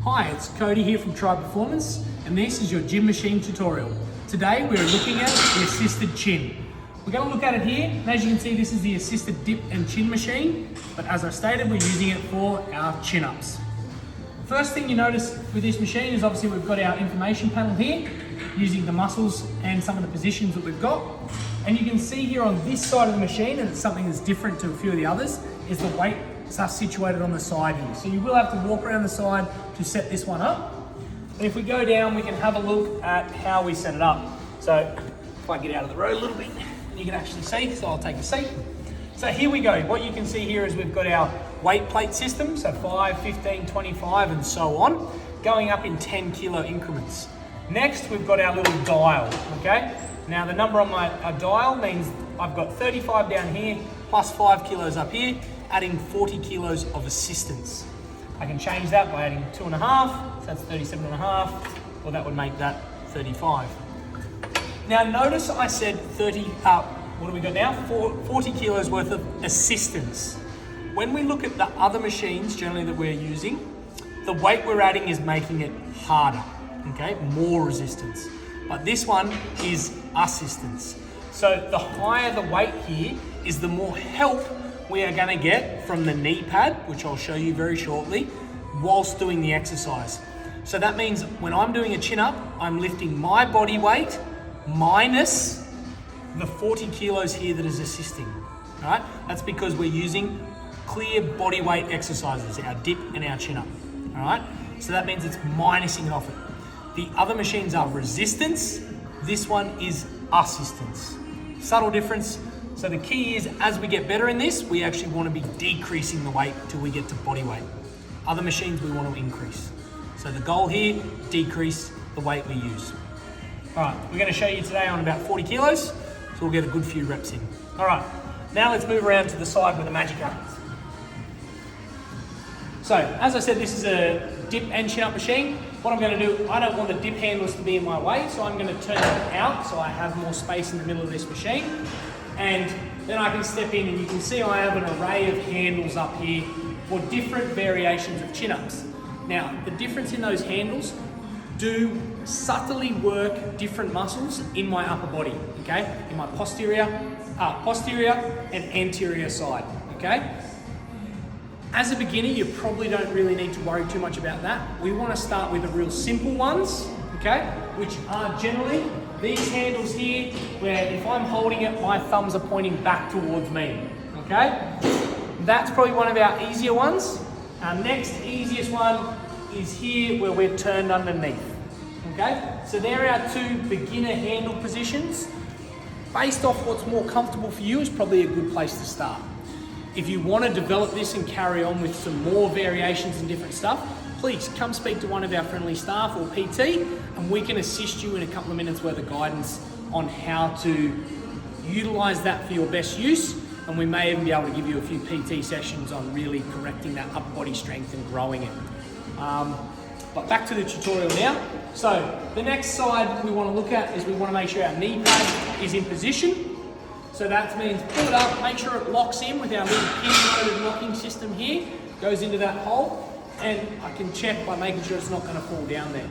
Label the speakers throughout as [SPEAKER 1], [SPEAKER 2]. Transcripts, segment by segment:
[SPEAKER 1] Hi, it's Cody here from Tribe Performance, and this is your gym machine tutorial. Today we're looking at the assisted chin. We're going to look at it here, and as you can see, this is the assisted dip and chin machine, but as I stated, we're using it for our chin-ups. First thing you notice with this machine is obviously we've got our information panel here, using the muscles and some of the positions that we've got. And you can see here on this side of the machine, and it's something that's different to a few of the others, is the weights are situated on the side here. So you will have to walk around the side to set this one up. And if we go down, we can have a look at how we set it up. So if I get out of the road a little bit, you can actually see, so I'll take a seat. So here we go. What you can see here is we've got our weight plate system, so 5, 15, 25, and so on, going up in 10 kilo increments. Next, we've got our little dial, okay? Now the number on my dial means I've got 35 down here, plus 5 kilos up here, adding 40 kilos of assistance. I can change that by adding 2.5, so that's 37.5, or that would make that 35. Now notice I said what do we got now? 40 kilos worth of assistance. When we look at the other machines generally that we're using, the weight we're adding is making it harder, okay? More resistance. But this one is assistance. So the higher the weight here is the more help we are gonna get from the knee pad, which I'll show you very shortly, whilst doing the exercise. So that means when I'm doing a chin up, I'm lifting my body weight minus the 40 kilos here that is assisting, all right? That's because we're using clear body weight exercises, our dip and our chin up, all right? So that means it's minusing it off it. The other machines are resistance, this one is assistance. Subtle difference. So the key is, as we get better in this, we actually want to be decreasing the weight till we get to body weight. Other machines we want to increase. So the goal here, decrease the weight we use. All right, we're going to show you today on about 40 kilos, so we'll get a good few reps in. All right, now let's move around to the side where the magic happens. So, as I said, this is a dip and chin up machine. What I'm going to do, I don't want the dip handles to be in my way, so I'm going to turn them out so I have more space in the middle of this machine. And then I can step in, and you can see I have an array of handles up here for different variations of chin ups. Now, the difference in those handles do subtly work different muscles in my upper body, okay? In my posterior and anterior side, okay? As a beginner, you probably don't really need to worry too much about that. We want to start with the real simple ones, okay? Which are generally these handles here, where if I'm holding it, my thumbs are pointing back towards me, okay? That's probably one of our easier ones. Our next easiest one is here where we're turned underneath, okay? So there are our two beginner handle positions. Based off what's more comfortable for you is probably a good place to start. If you want to develop this and carry on with some more variations and different stuff, please come speak to one of our friendly staff or PT, and we can assist you in a couple of minutes worth of guidance on how to utilize that for your best use. And we may even be able to give you a few PT sessions on really correcting that upper body strength and growing it. But back to the tutorial now. So the next side we want to look at is we want to make sure our knee pad is in position. So that means pull it up, make sure it locks in with our little pin-loaded locking system here, goes into that hole, and I can check by making sure it's not going to fall down there.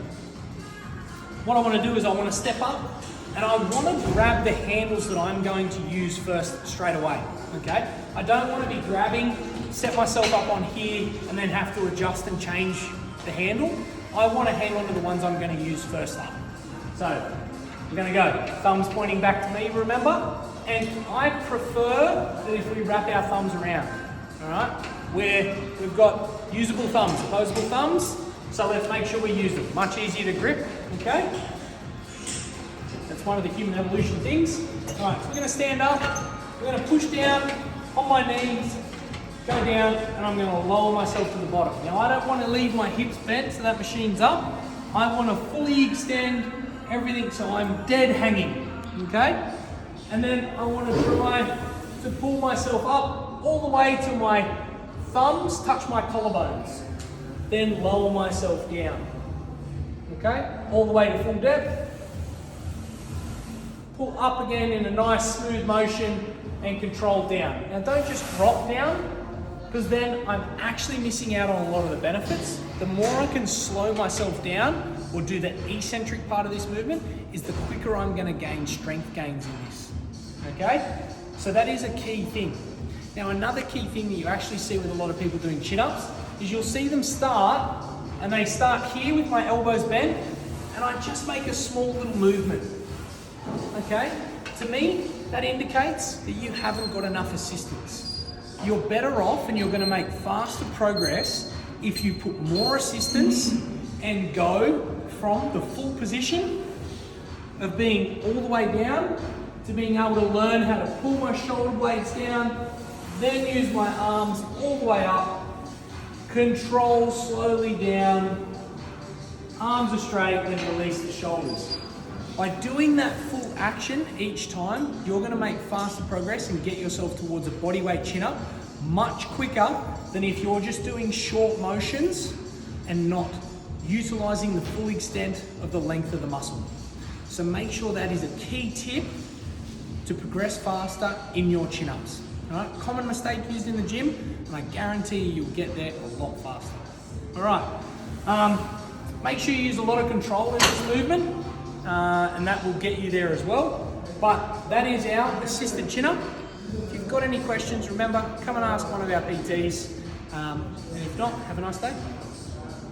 [SPEAKER 1] What I want to do is I want to step up, and I want to grab the handles that I'm going to use first straight away, okay? I don't want to be grabbing, set myself up on here, and then have to adjust and change the handle. I want to hang on to the ones I'm going to use first up. So we're going to go, thumbs pointing back to me, remember? And I prefer that if we wrap our thumbs around, all right? Where we've got usable thumbs, opposable thumbs, so let's make sure we use them. Much easier to grip, okay? That's one of the human evolution things. All right, so we're gonna stand up, we're gonna push down on my knees, go down, and I'm gonna lower myself to the bottom. Now, I don't wanna leave my hips bent so that machine's up. I wanna fully extend everything so I'm dead hanging, okay? And then I want to try to pull myself up all the way till my thumbs touch my collarbones. Then lower myself down. Okay? All the way to full depth. Pull up again in a nice smooth motion and control down. Now don't just drop down. because then I'm actually missing out on a lot of the benefits. The more I can slow myself down or do the eccentric part of this movement, is the quicker I'm going to gain strength gains in this. Okay? So that is a key thing. Now, another key thing that you actually see with a lot of people doing chin-ups is you'll see them start, and they start here with my elbows bent, and I just make a small little movement. Okay? To me, that indicates that you haven't got enough assistance. You're better off and you're going to make faster progress if you put more assistance and go from the full position of being all the way down to being able to learn how to pull my shoulder blades down, then use my arms all the way up, control slowly down, arms are straight, then release the shoulders. By doing that full action each time, you're going to make faster progress and get yourself towards a bodyweight chin-up much quicker than if you're just doing short motions and not utilizing the full extent of the length of the muscle. So make sure that is a key tip to progress faster in your chin-ups. All right? Common mistake used in the gym, and I guarantee you'll get there a lot faster. All right. Make sure you use a lot of control in this movement, and that will get you there as well. But that is our assisted chin-up. If you've got any questions, remember, come and ask one of our PTs. And if not, have a nice day.